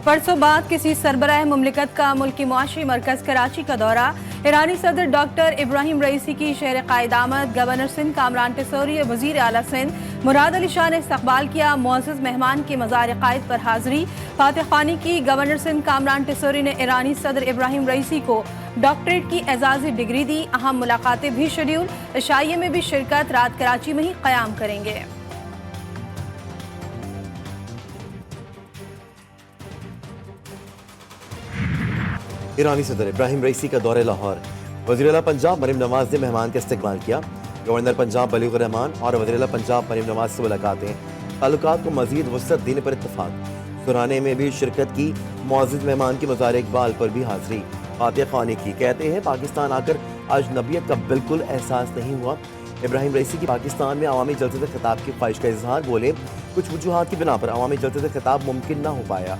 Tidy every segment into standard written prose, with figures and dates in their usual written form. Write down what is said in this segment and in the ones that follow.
बरसों बाद किसी सरबराह मुमलिकत का मुल्की मुआशी मरकज कराची का दौरा। ईरानी सदर डॉक्टर इब्राहिम रईसी की शहर कायद आमद। गवर्नर सिंध कामरान टिसौरी, वजीर आला सिंध मुराद अली शाह ने इस्तकबाल किया। मुअज़्ज़ज़ मेहमान की मज़ार कायद पर हाजिरी। फातिह ख़ानी की। गवर्नर सिंध कामरान टिसौरी ने ईरानी सदर इब्राहिम रईसी को डॉक्टरेट की एजाज़ी डिग्री दी। अहम मुलाकातें भी शेड्यूल। इशाइये में भी शिरकत। रात कराची में ही क़याम करेंगे। ईरानी सदर इब्राहिम रईसी का दौरे लाहौर। वज़ीर आला पंजाब मरीम नवाज ने मेहमान का इस्तकबाल किया। गवर्नर पंजाब बलीग़ुर रहमान और वज़ीर आला पंजाब मरीम नवाज से मुलाकातें। ताल्लुकात को मज़ीद वसअत देने पर इत्तफ़ाक़। सुराने में भी शिरकत की। मुअज़्ज़ज़ मेहमान की मज़ार इक़बाल पर भी हाज़िरी। फातिह ख़ानी की। कहते हैं पाकिस्तान आकर अजनबियत का बिल्कुल एहसास नहीं हुआ। इब्राहिम रईसी की पाकिस्तान में अवामी जलसे से खिताब की ख्वाहिश का इजहार। बोले कुछ वजूहात की बिना पर अवामी जलसे से खिताब मुमकिन न हो पाया।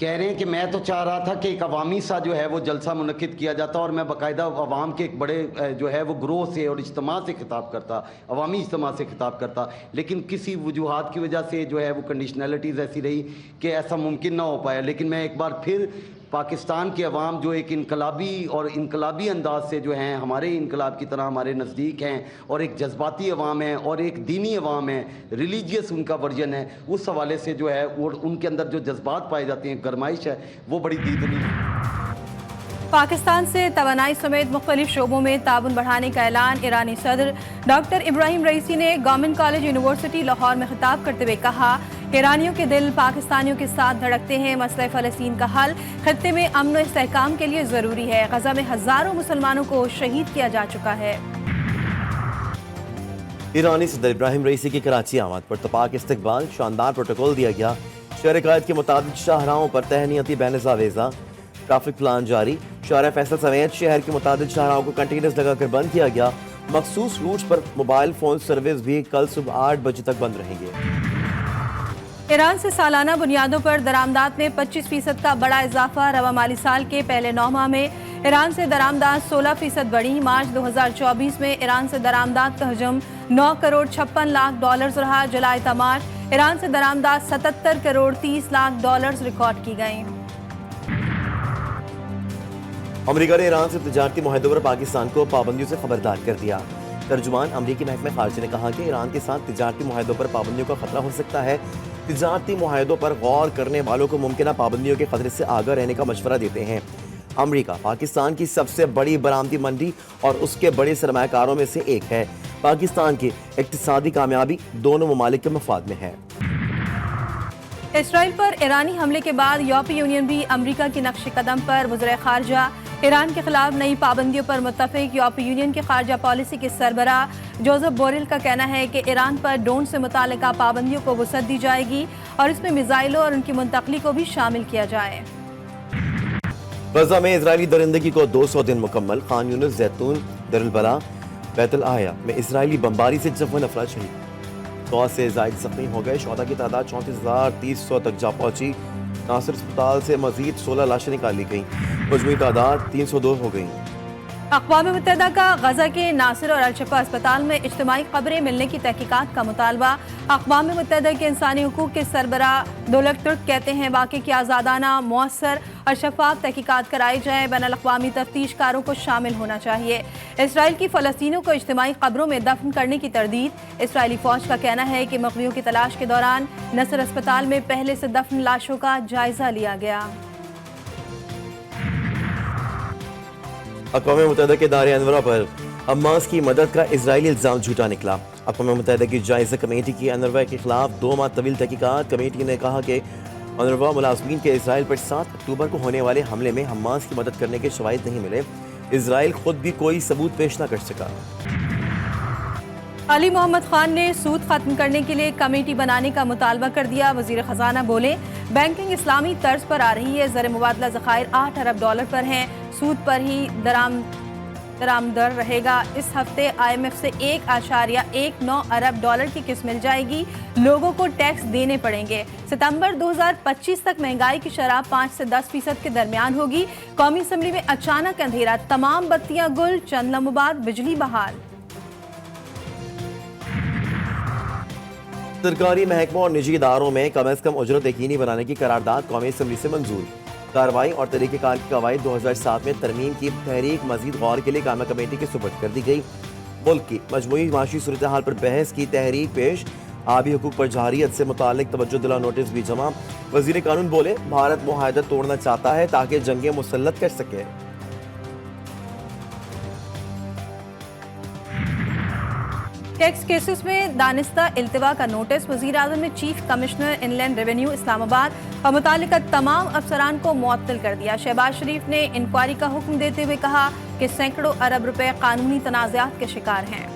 कह रहे हैं कि मैं तो चाह रहा था कि एक अवामी सा जो है वो जलसा मुनक्किद किया जाता और मैं बाकायदा अवाम के एक बड़े जो है वो ग्रोह से और इज्तिमा से खिताब करता, अवामी इज्तिमा से खिताब करता, लेकिन किसी वजूहात की वजह से जो है वो कंडीशनलिटीज़ ऐसी रही कि ऐसा मुमकिन ना हो पाया। लेकिन मैं एक बार फिर पाकिस्तान के अवाम जो एक इनकलाबी अंदाज से जो हैं हमारे इनकलाब की तरह हमारे नज़दीक हैं और एक जज्बाती अवाम है और एक दीनी अवाम है, रिलीजियस उनका वर्जन है, उस हवाले से जो है वो उनके अंदर जो जज्बात पाए जाते हैं, गरमाइश है, वो बड़ी दीदनी है। पाकिस्तान से तवानाई समेत मुख्तलिफ शोबों में ताउन बढ़ाने का ऐलान। ईरानी सदर डॉक्टर इब्राहिम रईसी ने गवर्नमेंट कॉलेज यूनिवर्सिटी लाहौर में खिताब करते हुए कहा, ईरानियों के दिल पाकिस्तानियों के साथ धड़कते हैं। मसला फ़लस्तीन का हल खत्ते में अमन और इस्तेहकाम के लिए ज़रूरी है। गजा में हज़ारों मुसलमानों को शहीद किया जा चुका है। ईरानी सदर इब्राहिम रईसी की कराची आमद पर तपाक इस्तकबाल। शानदार प्रोटोकॉल दिया गया। शहर कायद के मुताबिक शाहराहों पर तहनीती बैनज़ावेज़ा। ट्रैफिक प्लान जारी। शाहरा फैसल समेत शहर के मुताबिक शाहराहों को कंटेनर्स लगाकर बंद किया गया। मखसूस रूट्स पर मोबाइल फोन सर्विस भी कल सुबह 8 बजे तक बंद रहेंगे। ईरान से सालाना बुनियादों पर दरामदात में 25% का बड़ा इजाफा। रवा माली साल के पहले 9 माह में ईरान से दरामदात 16% बढ़ी। मार्च 2024 में ईरान से दरामदात का हजम 9 करोड़ 56 लाख डॉलर रहा। जुलाई ta मार्च ईरान से दरामदात 77 करोड़ 30 लाख डॉलर रिकॉर्ड की गई। अमेरिका ने ईरान से तिजारती मुआहदों पर पाकिस्तान को पाबंदियों से खबरदार कर दिया। तर्जुमान अमेरिकी महकमे खारजा ने कहा कि ईरान के साथ तिजारती मुआहदों पर पाबंदियों का खतरा हो सकता है। तिजारती मुआहदों पर गौर करने वालों को मुमकिन पाबंदियों के खतरे से आगाह रहने का मशवरा देते हैं। अमेरिका पाकिस्तान की सबसे बड़ी बरामदी मंडी और उसके बड़े सरमायाकारों में से एक है। पाकिस्तान की इक्तिसादी कामयाबी दोनों ममालिक के मफाद में है। इसराइल पर ईरानी हमले के बाद यूरोपीय यूनियन भी अमेरिका की नक्श कदम पर। वज़ीर खारजा ईरान के खिलाफ नई पाबंदियों पर मुत्तफिक। यूरोपीय यूनियन के खारजा पॉलिसी के सरबराह जोसेफ बोरेल का कहना है कि ईरान पर ड्रोन से मुताल्लिका पाबंदियों को वसअत दी जाएगी और इसमें मिसाइलों और उनकी मुंतकली को भी शामिल किया जाए। गजा में इजरायली दरिंदगी को 200 दिन मुकम्मल। खान यूनिस, जैतून, दर अल बला, बैत अल आया में इजरायली बमबारी से 54 अफराद शहीद। 100 से ज़ायद ज़ख्मी हो गए। शोहदा की तादाद 34,300 तक जा पहुंची। नासिर अस्पताल से मजीद 16 लाशें निकाली गईं। मजमूई तादाद 302 हो गई। अक़वाम मुत्तहिदा का गजा के नासिर और अल-शिफा अस्पताल में इज्तिमाई खबरें मिलने की तहकीकात का मुतालबा। अक़वाम मुत्तहिदा के इंसानी हुकूक के सरबराह दौलत तुर्क कहते हैं वाक़े की आज़ादाना, मौसर और शफाफ तहकीकात कराई जाए। बैनुल-अक़वामी तफ्तीशकारों को शामिल होना चाहिए। इसराइल की फ़लस्तीनियों को इज्तिमाई कब्रों में दफन करने की तरदीद। इसराइली फ़ौज का कहना है कि मग़वियों की तलाश के दौरान नसर अस्पताल में पहले से दफन लाशों का जायजा लिया गया। अक़वाम मुत्तहिदा के दायरे अनवरा पर हमास की मदद का इजरायली इल्ज़ाम झूठा निकला। अक़वाम मुत्तहिदा की जायज़ा कमेटी की अनरवा के खिलाफ 2 माह तवील तहकीकात। कमेटी ने कहा कि अनरवा मुलाज़मीन के इसराइल पर 7 अक्टूबर को होने वाले हमले में हमास की मदद करने के शवाहिद नहीं मिले। इसराइल खुद भी कोई सबूत पेश न कर सका। अली मोहम्मद खान ने सूद खत्म करने के लिए कमेटी बनाने का मुतालबा कर दिया। वजीर खजाना बोले बैंकिंग इस्लामी तर्ज पर आ रही है। ज़र मुबादला ज़खायर 8 अरब डॉलर पर हैं। सूद पर ही दरामद दर रहेगा। इस हफ्ते IMF से 1.19 अरब डॉलर की किस्त मिल जाएगी। लोगों को टैक्स देने पड़ेंगे। सितंबर 2025 तक महंगाई की शरह 5 से 10% के दरमियान होगी। कौमी असम्बली में अचानक अंधेरा, तमाम बत्तियां गुल, चंद लम्हों बाद बिजली बहाल। सरकारी महकमों और निजी इदारों में कम अज कम उजरत यकीनी बनाने की करारदाद कौमी असम्बली से मंजूर। कार्रवाई और तरीक़ेकार की कवायद 2007 में तरमीम की तहरीक मजीद गौर के लिए कायमा कमेटी के सुपुर्द कर दी गई। मुल्क की मजमूई माशी सूरत हाल पर बहस की तहरीक पेश। आबी हुकूक पर जारियत से मुतालिक तवज्जो दिला नोटिस भी जमा। वजीर कानून बोले, भारत मुआहदा तोड़ना चाहता है ताकि जंगें मुसल्लत कर सके। टैक्स केसेस में दानिस्ता इल्तिवा का नोटिस। वज़ीर आज़म ने chief commissioner inland revenue Islamabad और मुतालिका तमाम अफसरान को मुअत्तल कर दिया। शहबाज शरीफ ने इंक्वायरी का हुक्म देते हुए कहा कि सैकड़ों अरब रुपए कानूनी तनाज़ात के शिकार हैं।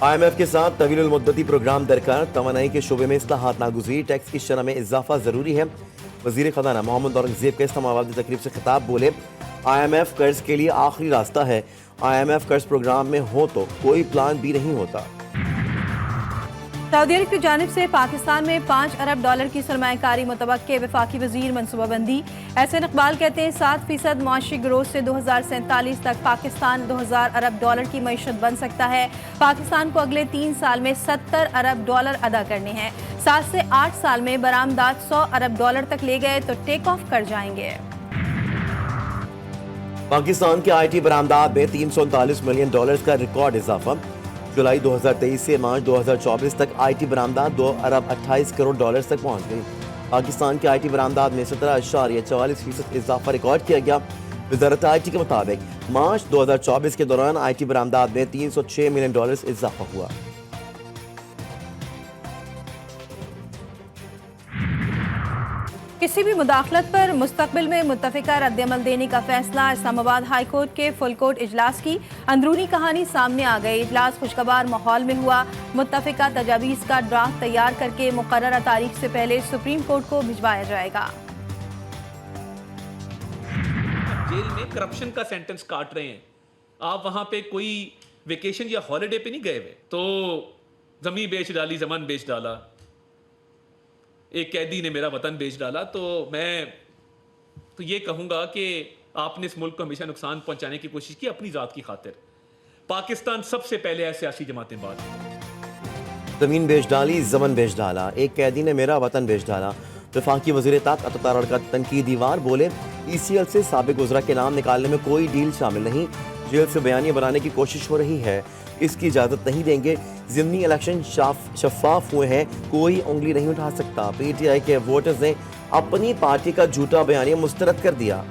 IMF के साथ तवील मुद्दती प्रोग्राम दरकार। तवानाई के शोबे में इस्लाहात नागुज़ीर। टैक्स की शरह में इजाफा जरूरी है। वजीर खजाना मोहम्मद औरंगजेब के इस्लामाबाद तकरीब से खिताब बोले, IMF कर्ज के लिए आखिरी रास्ता है। IMF कर्ज प्रोग्राम में हो तो कोई प्लान भी नहीं होता। सऊदी अरब की जानिब से पाकिस्तान में 5 अरब डॉलर की सरमायाकारी मुतवक्के। वफाकी वजीर मनसूबाबंदी। एहसन इकबाल कहते हैं 7% मुआशी ग्रोथ से 2047 तक पाकिस्तान 2000 अरब डॉलर की मईशत बन सकता है। पाकिस्तान को अगले 3 साल में 70 अरब डॉलर अदा करने हैं। 7 से 8 साल में बरामदात 100 अरब डॉलर तक ले गए तो टेक ऑफ कर जाएंगे। पाकिस्तान के IT बरामदात में 339 मिलियन डॉलर का रिकॉर्ड इजाफा। जुलाई 2023 से मार्च 2024 तक IT बरामदात 2 अरब 28 करोड़ डॉलर तक पहुंच गई। पाकिस्तान के IT बरामदात में 17.44% इजाफा रिकॉर्ड किया गया। वजारत IT के मुताबिक मार्च 2024 के दौरान IT बरामदात में 306 मिलियन डॉलर इजाफा हुआ। किसी भी मुदाखलत पर मुस्तकबिल में मुत्तफिका रद्दअमल देने का फैसला। इस्लामाबाद हाई कोर्ट के फुल कोर्ट इजलास की अंदरूनी कहानी सामने आ गई। इजलास खुशगवार माहौल में हुआ। मुत्तफिका तजावीज़ का ड्राफ्ट तैयार करके मुकर्ररा तारीख से पहले सुप्रीम कोर्ट को भिजवाया जाएगा। जेल में करप्शन का सेंटेंस काट रहे हैं, आप वहां पे कोई वेकेशन या हॉलिडे पे नहीं गए हुए, तो जमीन बेच डाली, जमान बेच डाला, एक कैदी ने मेरा वतन बेच डाला, तो मैं तो ये कहूंगा कि आपने इस मुल्क को हमेशा नुकसान पहुंचाने की कोशिश की अपनी जात की खातिर। पाकिस्तान सबसे पहले है सियासी जमातें बाद। जमीन बेच डाली, जमन बेच डाला, एक कैदी ने मेरा वतन बेच डाला। वफाकी वज़ीर तात अततार का तनकीदी वार बोले, ECL से साबिक गुज़रा के नाम निकालने में कोई डील शामिल नहीं। जेल से बयानिया बनाने की कोशिश हो रही है, इसकी इजाज़त नहीं देंगे। ज़िमनी इलेक्शन शफाफ हुए हैं, कोई उंगली नहीं उठा सकता। PTI के वोटर्स ने अपनी पार्टी का झूठा बयानिया मुस्तरद कर दिया।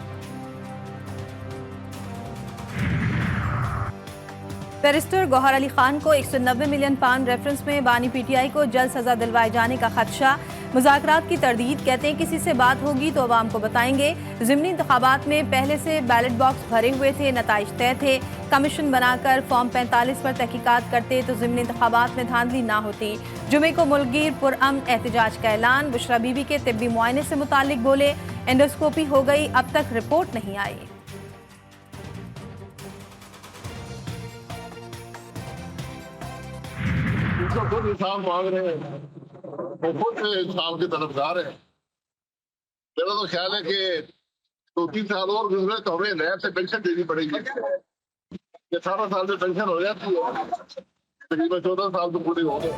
बैरिस्टर गौहर अली खान को 190 मिलियन पाउंड रेफरेंस में बानी PTI को जल्द सजा दिलवाए जाने का खदशा। मुज़ाकरात की तरदीद। कहते हैं किसी से बात होगी तो अवाम को बताएंगे। ज़िमनी इंतखाबात में पहले से बैलेट बॉक्स भरे हुए थे, नताइज तय थे। कमीशन बनाकर फॉर्म 45 पर तहकीकात करते तो ज़िमनी इंतखाबात में धांधली ना होती। जुमे को मुल्कगीर पुरअमन एहतजाज का ऐलान। बुशरा बीबी के तिब्बी मुआयने से मुतालिक बोले, एंडोस्कोपी हो गई, अब तक रिपोर्ट नहीं आई। खुद इंसाफ मांग रहे हैं, वो खुद इंसाफ के तरफदार है। मेरा तो ख्याल है कि 2-3 साल और गुजरे तो हमें नया से पेंशन देनी पड़ेगी। 18 साल से पेंशन हो जाती है, तकरीबन 14 साल तो पूरे हो गए।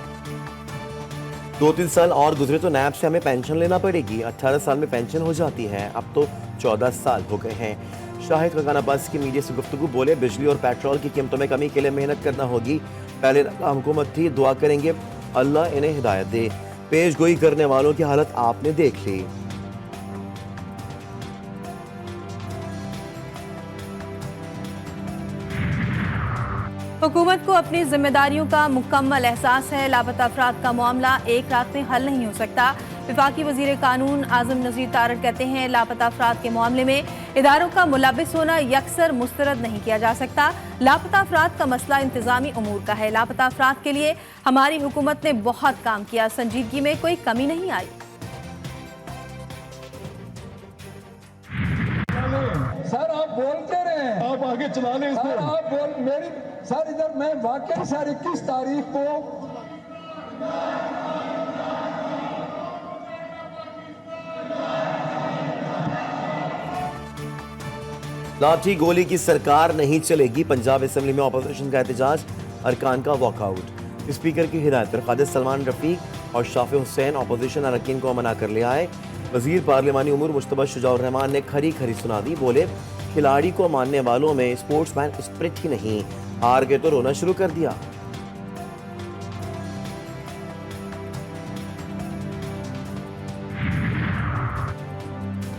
2-3 साल और गुजरे तो नैब से हमें पेंशन लेना पड़ेगी। 18 साल में पेंशन हो जाती है, अब तो 14 साल हो गए हैं। शाहिद खगान अब्बास की मीडिया से गुफ्तगू बोले, बिजली और पेट्रोल की कीमतों में कमी के लिए मेहनत करना होगी। पहले हुकूमत थी, दुआ करेंगे अल्लाह इन्हें हिदायत दे। पेश गोई करने वालों की हालत आपने देख ली। हुकूमत को अपनी जिम्मेदारियों का मुकम्मल एहसास है। लापता अफराद का मामला एक रात में हल नहीं हो सकता। वफाकी वजीर कानून आजम नज़ीर तारड़ कहते हैं, लापता अफराद के मामले में इदारों का मुलविस होना यकसर मुस्तरद नहीं किया जा सकता। लापता अफराद का मसला इंतजामी उमूर का है। लापता अफराद के लिए हमारी हुकूमत ने बहुत काम किया, संजीदगी में कोई कमी नहीं आई। लें सर, आप बोलते रहे, आप आगे चला लें सर, आप बोल मेरी सर इधर मैं वाकई सर 21 तारीख को लाठी गोली की सरकार नहीं चलेगी, पंजाब असेंबली में ऑपोजिशन का एहतजाज, अरकान का वॉकआउट। स्पीकर की हिदायत पर कादिर सलमान रफीक और शाफी हुसैन ऑपोजिशन अरकान को मना कर ले आए। वजीर पार्लिमानी उमूर मुश्तबा शुजाउर रहमान ने खरी खरी सुना दी, बोले खिलाड़ी को मानने वालों में स्पोर्ट्समैन स्पिरिट ही नहीं, हार के तो रोना शुरू कर दिया।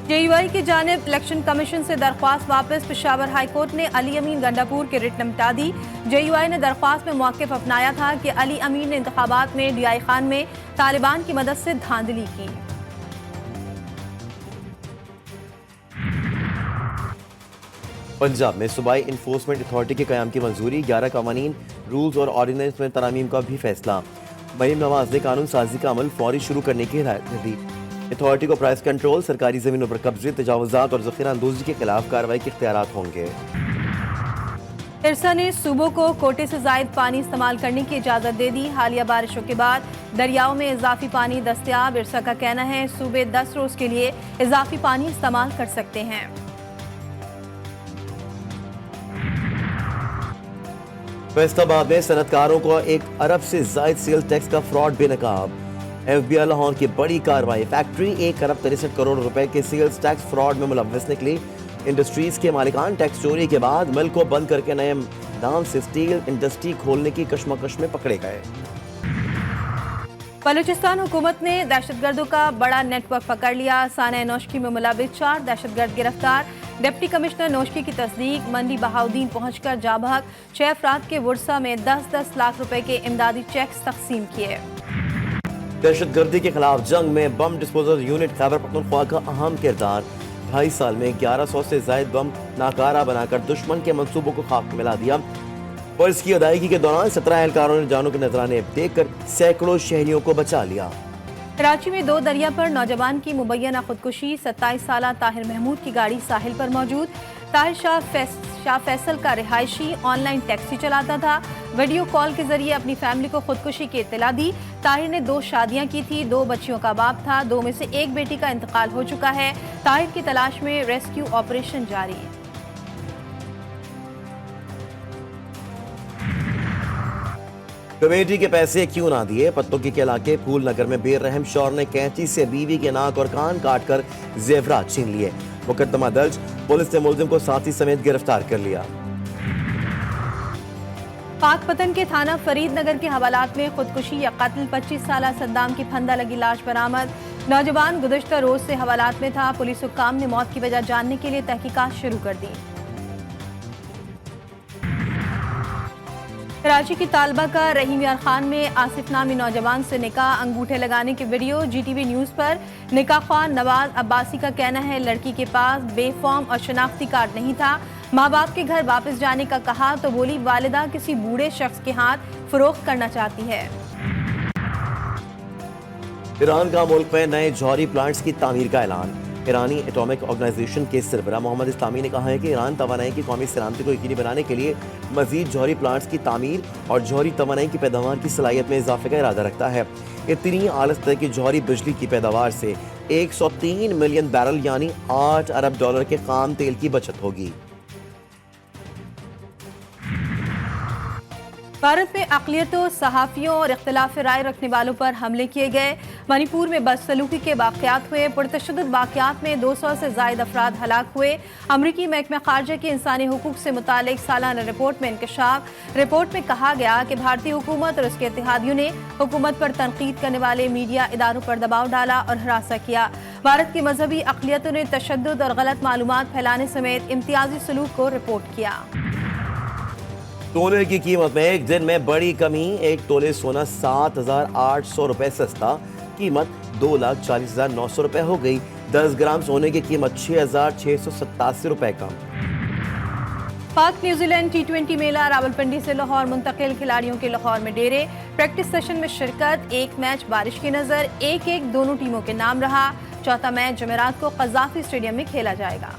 जेयूआई की जानिब इलेक्शन कमीशन से दरख्वास्त वापस, पेशावर हाई कोर्ट ने अली अमीन गंडापुर की रिट निपटा दी। जेयूआई ने दरख्वास्त में मौक़िफ़ अपनाया था कि अली अमीन ने इंतखाबात में डीआई खान में तालिबान की मदद से धांधली की। पंजाब में सूबाई इन्फोर्समेंट अथॉरिटी के क़याम की मंजूरी, 11 कवानीन रूल्स और ऑर्डिनेंस में तरामीम का भी फैसला। मरीम नवाज ने कानून साजी का अमल फौरी शुरू करने की हिदायत दी। अथॉरिटी को प्राइस कंट्रोल, सरकारी जमीनों पर कब्जे, तजावुजात और ज़ख़ीरा अंदोज़ी के खिलाफ कार्रवाई के इख्तियारात होंगे। इरसा ने सूबों को कोटे से ज़ायद पानी इस्तेमाल करने की इजाज़त दे दी। हालिया बारिशों के बाद दरियाओं में इजाफी पानी दस्तयाब। इरसा का कहना है सूबे 10 रोज़ के लिए इजाफी पानी इस्तेमाल कर सकते हैं। फैसलाबाद में सनतकारों को 1 अरब से ज़ायद सेल टैक्स का फ्रॉड बेनकाब। FBI लाहौर की बड़ी कार्रवाई, फैक्ट्री 1 अरब 63 करोड़ रुपए के सेल्स टैक्स फ्रॉड में मुलव्वस निकली। इंडस्ट्रीज के मालिकान टैक्स चोरी के बाद मिल को बंद करके नए दाम से स्टील इंडस्ट्री खोलने की कशमकश में पकड़े गए। बलूचिस्तान हुकूमत ने दहशतगर्दों का बड़ा नेटवर्क पकड़ लिया। साना नौशकी में मुलव्वस 4 दहशतगर्द गिरफ्तार। डिप्टी कमिश्नर नौशकी की तस्दीक, मंडी बहाउद्दीन पहुंचकर जाबहक 6 अफराद के वुरसा में 10-10 लाख रुपए के इमदादी चेक्स तकसीम किए। दहशतगर्दी के खिलाफ जंग में bomb disposal unit Khyber Pakhtunkhwa का अहम किरदार। 2.5 साल में 1100 से ज्यादा बम नाकारा बनाकर दुश्मन के मंसूबों को खाक में मिला दिया। फर्ज की अदायगी के दौरान 17 एहलकारों ने जानों के नजराने देखकर सैकड़ों शहरियों को बचा लिया। कराची में 2 दरिया पर नौजवान की मुबैना खुदकुशी। 27 साल ताहिर महमूद की गाड़ी साहिल पर मौजूद। ताहिर शाह फैसल का रिहायशी ऑनलाइन टैक्सी चलाता था। वीडियो कॉल के जरिए अपनी फैमिली को खुदकुशी की इत्तला दी। ताहिर ने 2 शादियां की थी, 2 बच्चियों का बाप था। 2 में से 1 बेटी का इंतकाल हो चुका है। ताहिर की तलाश में रेस्क्यू ऑपरेशन जारी है। कमेटी के पैसे क्यों ना दिए? पत्तों के इलाके फूल नगर में बेरहम शौहर ने कैंची से बीवी के नाक और कान काटकर जेवरात छीन लिए। मुकदमा दर्ज, पुलिस ने मुलजिम को साथी समेत गिरफ्तार कर लिया। पाकपतन के थाना फरीद नगर के हवालात में खुदकुशी या कत्ल, 25 साल सद्दाम की फंदा लगी लाश बरामद। नौजवान गुज़श्ता रोज से हवालात में था। पुलिस हुक्काम ने मौत की वजह जानने के लिए तहकीकात शुरू कर दी। कराची की तालबा का रहीम यार खान में आसिफ नामी नौजवान से निकाह, अंगूठे लगाने की वीडियो GTV न्यूज़ पर। निकाह ख्वाह नवाज अब्बासी का कहना है लड़की के पास बेफॉर्म और शनाख्ती कार्ड नहीं था। माँ बाप के घर वापस जाने का कहा तो बोली वालिदा किसी बूढ़े शख्स के हाथ फरोख्त करना चाहती है। ईरान का मुल्क में नए जौहरी प्लांट्स की तामीर का ऐलान। ईरानी एटॉमिक ऑर्गेनाइजेशन के सरबराह मोहम्मद इस्लामी ने कहा है कि ईरान तवानाई की कौमी सलामती को यकीनी बनाने के लिए मजीद जौहरी प्लांट्स की तामीर और जौहरी तवानाई की पैदावार की सलाहियत में इजाफे का इरादा रखता है। इतनी आला सतह की जौहरी बिजली की पैदावार से 103 मिलियन बैरल यानी $8 अरब के खाम तेल की बचत होगी। भारत में अक़लियतों, सहाफ़ियों और इख्तिलाफ़ राय रखने वालों पर हमले किए गए। मणिपुर में बदसलूकी के वाक़यात हुए। पुरतशद्दुद वाक़यात में 200 से ज़ायद अफराद हलाक हुए। अमरीकी महकमा ख़ारजा की इंसानी हुकूक से मुतालिक सालाना रिपोर्ट में इंकशाफ। रिपोर्ट में कहा गया कि भारतीय हुकूमत और उसके इत्तेहादियों ने हुकूमत पर तनकीद करने वाले मीडिया इदारों पर दबाव डाला और हरासा किया। भारत की मजहबी अक़लियतों ने तशद्दुद और गलत मालूमात फैलाने समेत इम्तियाजी सलूक को रिपोर्ट किया। सोने की कीमत में एक दिन में बड़ी कमी। 1 तोले सोना 7,800 रुपए सस्ता, कीमत 2,40,900 रुपए हो गई। 10 ग्राम सोने की कीमत 6,687 रुपए कम। पाक न्यूजीलैंड T20 मेला रावलपिंडी से लाहौर मुंतकिल। खिलाड़ियों के लाहौर में डेरे। प्रैक्टिस सेशन में शिरकत। 1 मैच बारिश की नजर। 1-1 दोनों टीमों के नाम रहा। चौथा मैच जुमेरात को कज़ाफी स्टेडियम में खेला जाएगा।